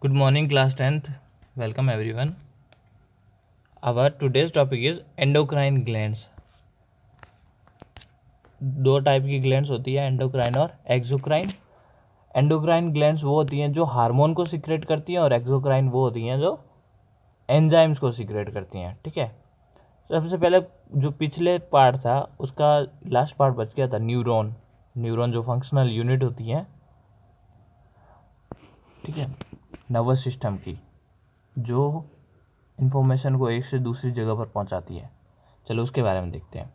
Good morning, class 10th. Welcome everyone. Our today's topic is endocrine glands. दो type की glands होती है, endocrine और एक्सोक्राइन. एंडोक्राइन ग्लैंड्स वो होती हैं जो हार्मोन को सीक्रेट करती हैं और एक्सोक्राइन वो होती हैं जो एंजाइम्स को सीक्रेट करती हैं. ठीक है. सबसे पहले जो पिछले पार्ट था उसका लास्ट पार्ट बच गया था न्यूरॉन. न्यूरॉन जो फंक्शनल यूनिट होती है, ठीक है, नर्वस सिस्टम की, जो इंफॉर्मेशन को एक से दूसरी जगह पर पहुंचाती है. चलो उसके बारे में देखते हैं.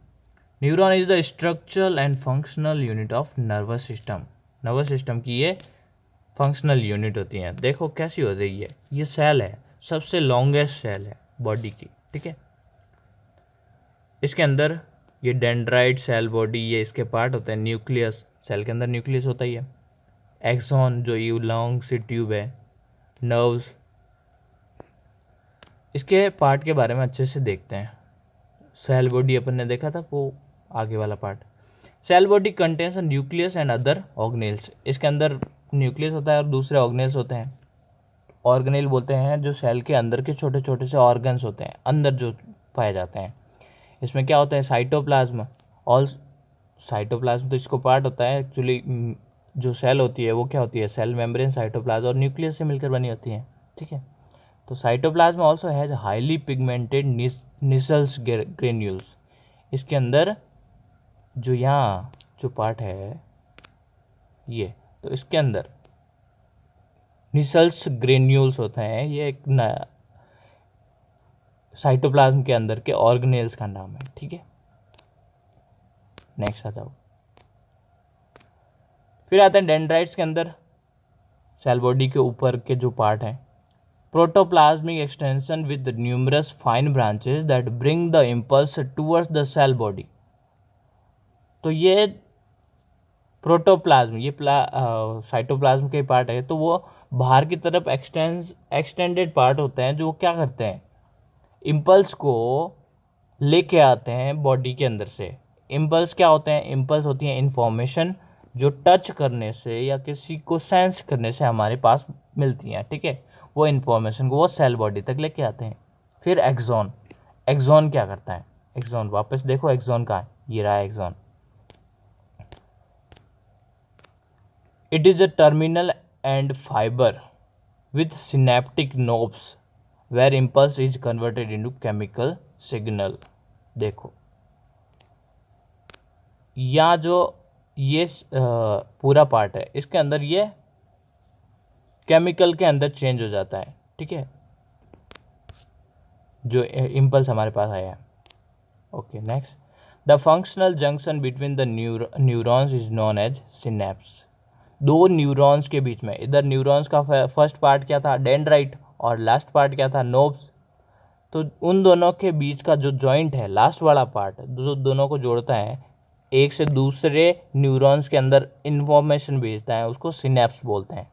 Neuron is the structural and functional unit of nervous system. Nervous system की ये फंक्शनल यूनिट होती है. देखो कैसी हो रही है, ये सेल है, सबसे लॉन्गेस्ट सेल है बॉडी की. ठीक है. इसके अंदर ये डेंड्राइट सेल बॉडी, ये इसके पार्ट होते हैं. न्यूक्लियस, सेल के अंदर न्यूक्लियस होता ही है. एक्सॉन जो ये लॉन्ग सी ट्यूब है. नर्व्स. इसके पार्ट के बारे में अच्छे से देखते हैं. सेल बॉडी अपन ने देखा था, वो आगे वाला part. Cell body contains nucleus and other organelles. इसके अंदर न्यूक्लियस होता है और दूसरे ऑर्गेनेल्स होते हैं. ऑर्गेनेल बोलते हैं जो सेल के अंदर के छोटे छोटे से ऑर्गन्स होते हैं, अंदर जो पाए जाते हैं. इसमें क्या होता है, साइटोप्लाज्म. ऑल साइटोप्लाज्म तो इसको पार्ट होता है एक्चुअली. जो सेल होती है वो क्या होती है, सेल मेम्ब्रेन, साइटोप्लाज्म और न्यूक्लियस से मिलकर बनी होती है. ठीक है. तो cytoplasm also has highly pigmented Nissl's granules. इसके अंदर जो यहाँ जो पार्ट है ये, तो इसके अंदर निसल्स ग्रेन्यूल्स होते हैं. ये एक साइटोप्लाज्म के अंदर के ऑर्गेनेल्स का नाम है. ठीक है. नेक्स्ट आ जाओ. फिर आते हैं डेंड्राइट्स के अंदर. सेल बॉडी के ऊपर के जो पार्ट हैं, protoplasmic extension with numerous fine branches that bring the impulse towards the cell body. तो ये प्रोटोप्लाज्म, ये साइटोप्लाज्म के पार्ट है, तो वो बाहर की तरफ एक्सटेंडेड पार्ट होते हैं जो क्या करते हैं, इम्पल्स को लेके आते हैं बॉडी के अंदर से. इम्पल्स क्या होते हैं, इम्पल्स होती हैं इंफॉर्मेशन जो टच करने से या किसी को सेंस करने से हमारे पास मिलती हैं. ठीक है. वो इन्फॉर्मेशन को वो सेल बॉडी तक लेके आते हैं. फिर एक्सॉन. एक्सॉन क्या करता है, एक्सॉन वापस देखो, एक्सॉन कहाँ है, ये रहा axon. It is a terminal end fiber with synaptic knobs where impulse is converted into chemical signal. देखो यहाँ जो ये पूरा पार्ट है, इसके अंदर ये केमिकल के अंदर चेंज हो जाता है. ठीक है, जो इम्पल्स हमारे पास आया है. Okay. Next, the functional junction between the neurons is known as synapse. दो न्यूरॉन्स के बीच में, इधर न्यूरॉन्स का फर्स्ट पार्ट क्या था, डेंड्राइट, और लास्ट पार्ट क्या था, नोब्स. तो उन दोनों के बीच का जो जॉइंट है, लास्ट वाला पार्ट जो दोनों को जोड़ता है, एक से दूसरे न्यूरॉन्स के अंदर इंफॉर्मेशन भेजता है, उसको सिनेप्स बोलते हैं.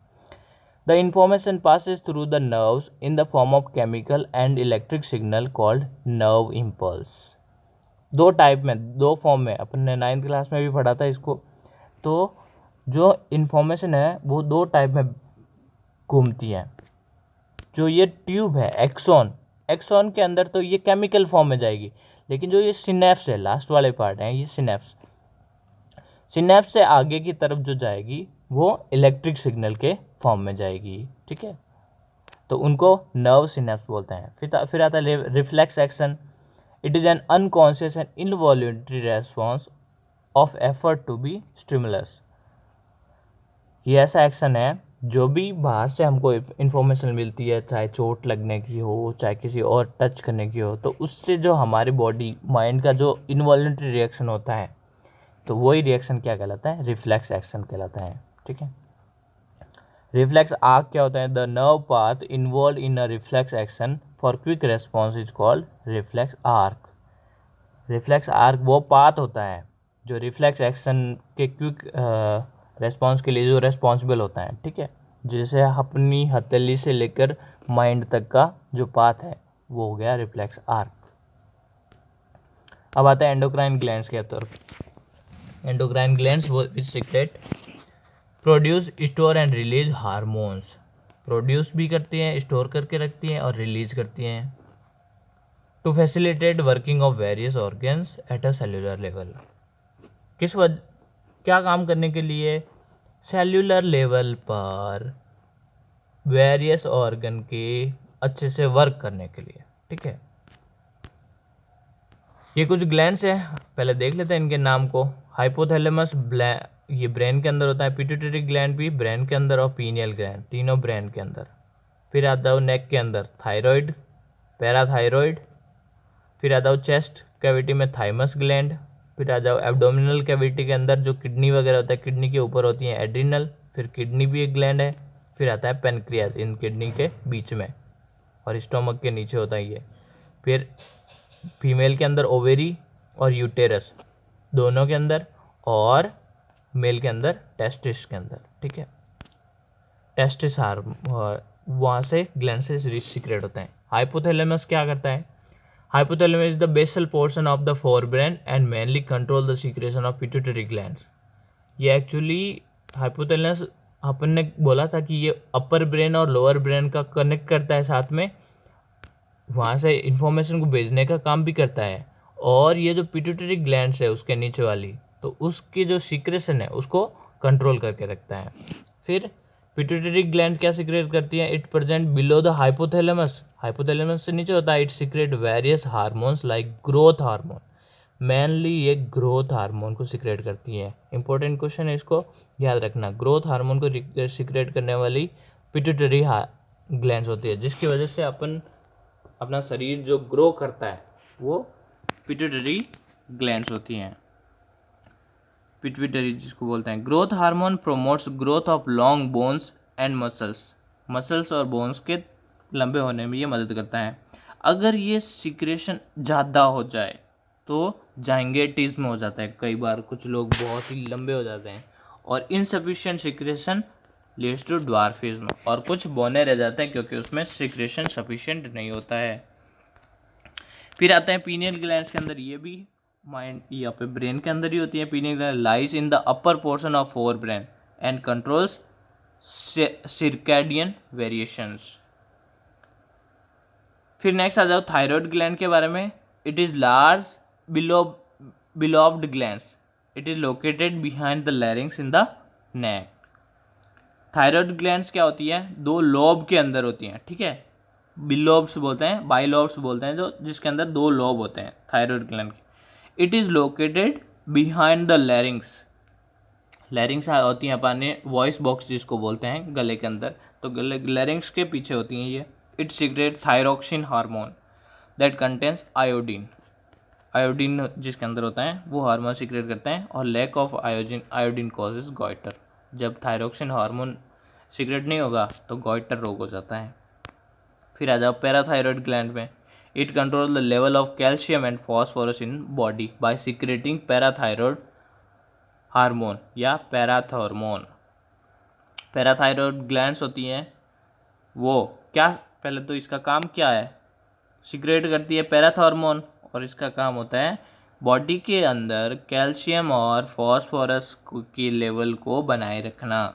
The information passes through the nerves in the form of chemical and electric signal called nerve impulse. दो टाइप में, दो फॉर्म में, अपन ने 9th क्लास में भी पढ़ा था इसको. तो जो इन्फॉर्मेशन है वो दो टाइप में घूमती है. जो ये ट्यूब है एक्सॉन, एक्सॉन के अंदर तो ये केमिकल फॉर्म में जाएगी, लेकिन जो ये सिनेप्स है, लास्ट वाले पार्ट हैं ये सिनेप्स, सिनेप्स से आगे की तरफ जो जाएगी वो इलेक्ट्रिक सिग्नल के फॉर्म में जाएगी. ठीक है. तो उनको नर्व सिनेप्स बोलते हैं. फिर आता है reflex action. It is an unconscious and involuntary response of effort to be stimulus. ये ऐसा एक्शन है जो भी बाहर से हमको इन्फॉर्मेशन मिलती है, चाहे चोट लगने की हो, चाहे किसी और टच करने की हो, तो उससे जो हमारी बॉडी माइंड का जो इनवॉल्यूंटरी रिएक्शन होता है, तो वही रिएक्शन क्या कहलाता है, रिफ्लेक्स एक्शन कहलाता है. ठीक है. रिफ्लेक्स आर्क क्या होता है, the nerve path involve in a reflex action for quick response is called reflex arc. Reflex arc वो पाथ होता है जो रिफ्लेक्स एक्शन के क्विक रेस्पॉन्स के लिए जो रेस्पॉन्सिबल होता है. ठीक है. जैसे अपनी हथेली से लेकर माइंड तक का जो पाथ है वो हो गया रिफ्लेक्स आर्क. अब आता है एंडोक्राइन ग्लैंड्स के तरफ. एंडोक्राइन ग्लैंड्स वो which secrete produce, store and release hormones. Produce भी करती हैं, स्टोर करके रखती हैं और रिलीज करती हैं। To facilitate working of various organs at a cellular level, क्या काम करने के लिए? सेल्यूलर लेवल पर वेरियस ऑर्गन के अच्छे से वर्क करने के लिए, ठीक है। ये कुछ ग्लैंड्स हैं, पहले देख लेते हैं इनके नाम को। हाइपोथैलेमस ये ब्रेन के अंदर होता है, पिट्यूटरी ग्लैंड भी ब्रेन के अंदर और पीनियल ग्लैंड तीनों ब्रेन के अंदर। फिर आता हो नेक के अंदर थायराइड, पैराथायरॉइड। फिर आता हो चेस्ट कैविटी में थाइमस ग्लैंड। फिर आ जाओ एब्डोमिनल कैविटी के अंदर जो किडनी वगैरह होता है, किडनी के ऊपर होती है एड्रिनल, फिर किडनी भी एक ग्लैंड है। फिर आता है पेनक्रियाज इन किडनी के बीच में और स्टोमक के नीचे होता है ये। फिर फीमेल के अंदर ओवेरी और यूटेरस दोनों के अंदर, और मेल के अंदर टेस्टिस के अंदर, ठीक है। टेस्टिस वहाँ से ग्लैंड से सीक्रेट होता है। हाइपोथैलेमस क्या करता है? Hypothalamus is the basal portion of the forebrain and mainly control the secretion of pituitary glands. ये एक्चुअली हाइपोथैलेमस अपन ने बोला था कि ये अपर ब्रेन और लोअर ब्रेन का कनेक्ट करता है साथ में, वहाँ से इंफॉर्मेशन को भेजने का काम भी करता है। और ये जो पिट्यूटरी ग्लैंड्स है उसके नीचे वाली, तो उसकी जो सीक्रेशन है उसको कंट्रोल करके रखता है। फिर पिट्यूटरी ग्लैंड क्या सीक्रेट करती है? It present below the hypothalamus, hypothalamus से नीचे होता है। It secret various hormones like growth hormone, mainly ये ग्रोथ हार्मोन को सीक्रेट करती है। इंपॉर्टेंट क्वेश्चन है, इसको याद रखना। ग्रोथ हार्मोन को सीक्रेट करने वाली पिट्यूटरी ग्लैंड्स होती है, जिसकी वजह से अपना शरीर जो ग्रो करता है वो पिट्यूटरी ग्लैंड्स होती हैं, पिट्यूटरी जिसको बोलते हैं। Growth hormone promotes growth of long bones and muscles और बोन्स के लंबे होने में ये मदद करता है। अगर ये सिक्रेशन ज़्यादा हो जाए तो जाइंगेटिज्म हो जाता है, कई बार कुछ लोग बहुत ही लंबे हो जाते हैं। और insufficient secretion leads to dwarfism, और कुछ बौने रह जाते हैं क्योंकि उसमें सिक्रेशन सफिशिएंट नहीं होता है। फिर आते हैं पीनियल ग्लैंड्स के अंदर, ये भी माइंड यहाँ पे ब्रेन के अंदर ही होती है। Pineal gland lies in the upper portion of forebrain and controls circadian variations. फिर नेक्स्ट आ जाओ थायराइड ग्लैंड के बारे में। It is large bilobed glands, it is located behind the larynx in the neck. Thyroid glands क्या होती है? दो लोब के अंदर होती हैं, ठीक है। बिलोब्स बोलते हैं, बाइलोब्स बोलते हैं, जो जिसके अंदर दो लोब होते हैं थायराइड ग्लैंड के। It is located behind the लैरिंग्स, लैरिंग्स होती हैं अपने वॉइस बॉक्स जिसको बोलते हैं गले के अंदर, तो गले लैरिंग्स के पीछे होती हैं ये। It secret thyroxine hormone that contains iodine, iodine जिसके अंदर होता है वो हार्मोन सीक्रेट करते हैं। और lack of iodine causes goitre, जब थायरोक्सिन हार्मोन सीक्रेट नहीं होगा तो गॉइटर रोग हो जाता है। फिर आ जाओ पैराथायरॉयड ग्लैंड में। It control the level of calcium and phosphorus in body by secreting parathyroid hormone या पैराथॉर्मोन। पैराथायरॉयड ग्लैंड्स होती हैं वो क्या, पहले तो इसका काम क्या है? सीक्रेट करती है पैराथॉर्मोन, और इसका काम होता है बॉडी के अंदर कैल्शियम और फॉस्फोरस की लेवल को बनाए रखना।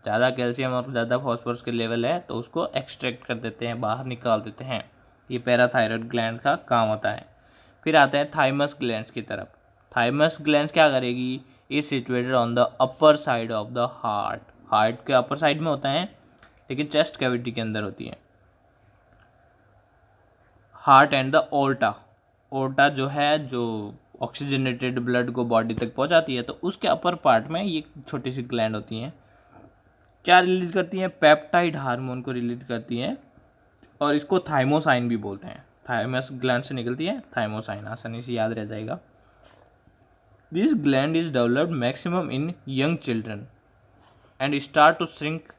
ज़्यादा कैल्शियम और ज़्यादा फॉस्फोरस के लेवल है तो उसको एक्सट्रैक्ट कर देते हैं, बाहर निकाल देते हैं। ये पैराथायरॉयड ग्लैंड का काम होता है। फिर आते हैं थाइमस ग्लैंड्स की तरफ। थाइमस ग्लैंड्स क्या करेगी? Is situated on the upper side of the heart, heart के अपर साइड में होता है लेकिन चेस्ट कैविटी के अंदर होती है। Heart and the aorta, aorta जो है जो ऑक्सीजनेटेड ब्लड को बॉडी तक पहुंचाती है, तो उसके अपर पार्ट में ये छोटी सी ग्लैंड होती हैं। क्या रिलीज करती हैं? पेप्टाइड हार्मोन को रिलीज करती हैं, और इसको थाइमोसाइन भी बोलते हैं। थाइमस ग्लैंड से निकलती है थाइमोसाइन, आसानी से याद रह जाएगा। This gland is developed maximum in young children and start to shrink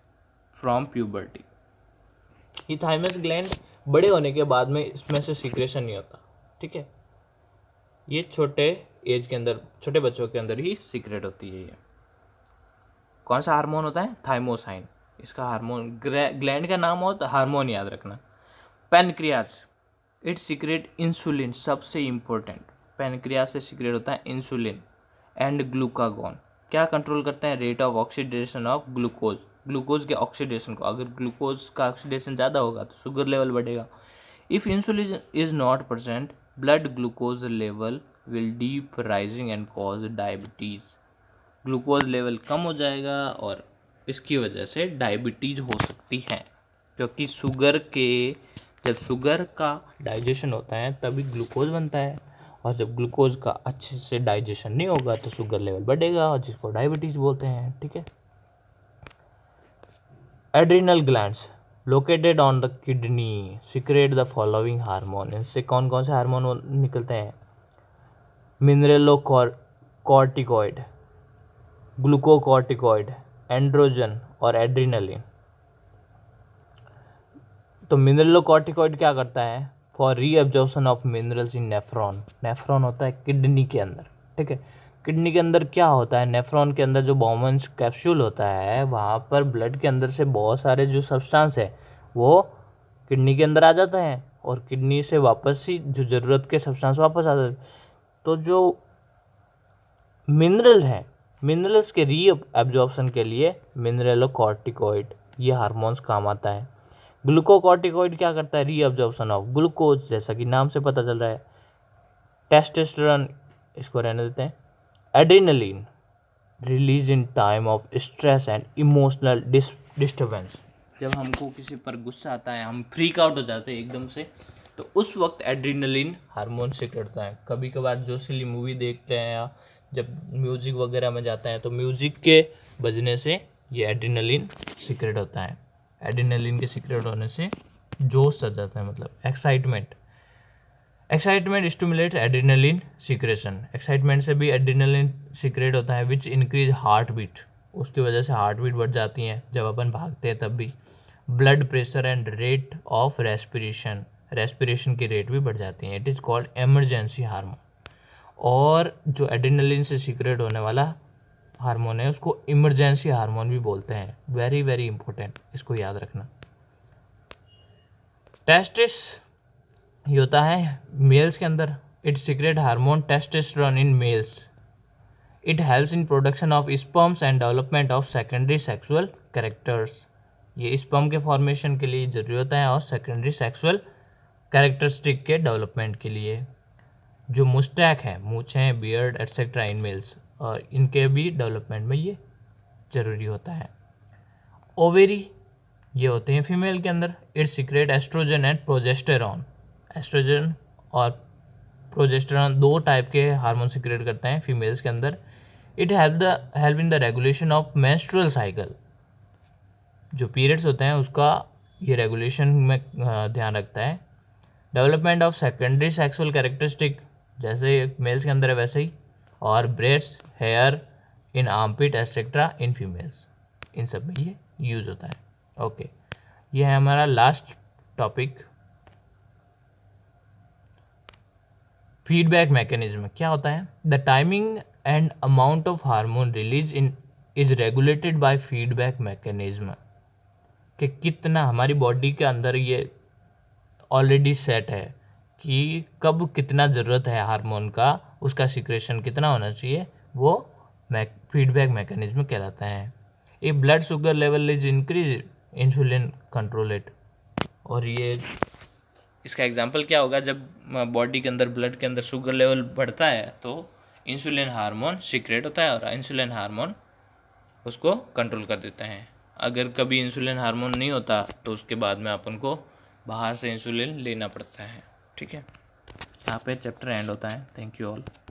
from puberty. ये थाइमस ग्लैंड बड़े होने के बाद में इसमें से सीक्रेशन नहीं होता, ठीक है। ये छोटे एज के अंदर, छोटे बच्चों के अंदर ही सीक्रेट होती है। ये कौन सा हार्मोन होता है? थाइमोसाइन। इसका हार्मोन, ग्लैंड का नाम हो तो हार्मोन याद रखना। पैनक्रियाज, इट सीक्रेट इंसुलिन, सबसे इंपॉर्टेंट। पैनक्रियाज से सीक्रेट होता है इंसुलिन एंड ग्लूकागॉन। क्या कंट्रोल करते हैं? Rate of oxidation of glucose, glucose के ऑक्सीडेशन को। अगर ग्लूकोज का ऑक्सीडेशन ज़्यादा होगा तो शुगर लेवल बढ़ेगा। If insulin is not present, blood glucose level will keep rising and cause diabetes. Glucose level कम हो जाएगा और इसकी वजह से डायबिटीज़ हो सकती है, क्योंकि जब शुगर का डाइजेशन होता है तभी ग्लूकोज बनता है, और जब ग्लूकोज का अच्छे से डाइजेशन नहीं होगा तो शुगर लेवल बढ़ेगा और जिसको डायबिटीज़ बोलते हैं। ठीक है। Adrenal glands located on the kidney secrete the following hormone. इनसे कौन कौन से हार्मोन निकलते हैं? मिनरलोकॉर्टिकॉइड, ग्लूकोकॉर्टिकॉइड, एंड्रोजन और एड्रिनलिन। तो मिनरलोकॉर्टिकॉइड क्या करता है? For reabsorption of minerals in nephron. Nephron होता है किडनी के अंदर। ठीक है। किडनी के अंदर क्या होता है? नेफ्रॉन के अंदर जो बाउमन्स कैप्सूल होता है, वहाँ पर ब्लड के अंदर से बहुत सारे जो सब्सटेंस है वो किडनी के अंदर आ जाता है और किडनी से वापस ही जो ज़रूरत के सब्सटेंस वापस आ जाते हैं। तो जो मिनरल हैं, मिनरल्स के रीअब्जॉर्प्शन के लिए मिनरलोकॉर्टिकॉइड ये हार्मोन्स काम आता है। ग्लूकोकॉर्टिकॉइड क्या करता है? रीअब्जॉर्प्शन ऑफ ग्लूकोज, जैसा कि नाम से पता चल रहा है। टेस्टोस्टेरोन, इसको रहने देते हैं। Adrenaline release in time of stress and emotional disturbance. जब हमको किसी पर गुस्सा आता है, हम फ्रीक आउट हो जाते हैं एकदम से, तो उस वक्त एड्रेनलिन हार्मोन सीक्रेट होता है। कभी कभार जोशीली मूवी देखते हैं या जब म्यूजिक वगैरह में जाता है तो म्यूजिक के बजने से ये एड्रेनलिन सीक्रेट होता है। एड्रेनलिन के सीक्रेट होने से जोश आ जाता है, मतलब excitement stimulate adrenaline secretion. Excitement से भी एड्रेनलिन सीक्रेट होता है, विच इंक्रीज हार्ट बीट। उसकी वजह से हार्ट बीट बढ़ जाती है जब अपन भागते हैं तब भी। Blood pressure and rate of respiration की रेट भी बढ़ जाती है। It is called emergency hormone. और जो एड्रेनलिन से सीक्रेट होने वाला हार्मोन है उसको इमरजेंसी हार्मोन भी बोलते हैं। वेरी वेरी इंपॉर्टेंट, इसको याद रखना। टेस्टिस ये होता है मेल्स के अंदर। It secret hormone testosterone in males. It helps in production of sperms and development of secondary sexual characters. ये स्पर्म के फॉर्मेशन के लिए जरूरी होता है और सेकेंडरी सेक्सुअल कैरेक्टरिस्टिक के डेवलपमेंट के लिए। जो मुस्टैक है, मूछें, बियर्ड एट्सेट्रा इन मेल्स, और इनके भी डेवलपमेंट में ये ज़रूरी होता है। ओवेरी ये होते हैं फीमेल के अंदर। It secrete estrogen and progesterone. Estrogen और प्रोजेस्टेरॉन दो टाइप के हार्मोन सीक्रेट करते हैं फीमेल्स के अंदर। It help in the regulation of menstrual cycle. जो पीरियड्स होते हैं उसका ये रेगुलेशन में ध्यान रखता है। Development of secondary sexual characteristic, जैसे मेल्स के अंदर है वैसे ही। और breasts, hair in armpit etcetera in females, इन सब में ये यूज़ होता है। ओके, ये है हमारा लास्ट टॉपिक, फीडबैक मैकेनिज्म। क्या होता है? The timing and amount of hormone release in is regulated by feedback mechanism. कि कितना हमारी बॉडी के अंदर ये ऑलरेडी सेट है कि कब कितना ज़रूरत है हार्मोन का, उसका सिक्रेशन कितना होना चाहिए, वो फीडबैक मैकेनिज्म कहलाता है। A blood sugar level is increase, insulin control it. और ये इसका एग्जांपल क्या होगा? जब बॉडी के अंदर, ब्लड के अंदर शुगर लेवल बढ़ता है तो इंसुलिन हार्मोन सीक्रेट होता है और इंसुलिन हार्मोन उसको कंट्रोल कर देता है। अगर कभी इंसुलिन हार्मोन नहीं होता तो उसके बाद में अपन को बाहर से इंसुलिन लेना पड़ता है। ठीक है, यहाँ पे चैप्टर एंड होता है। Thank you all.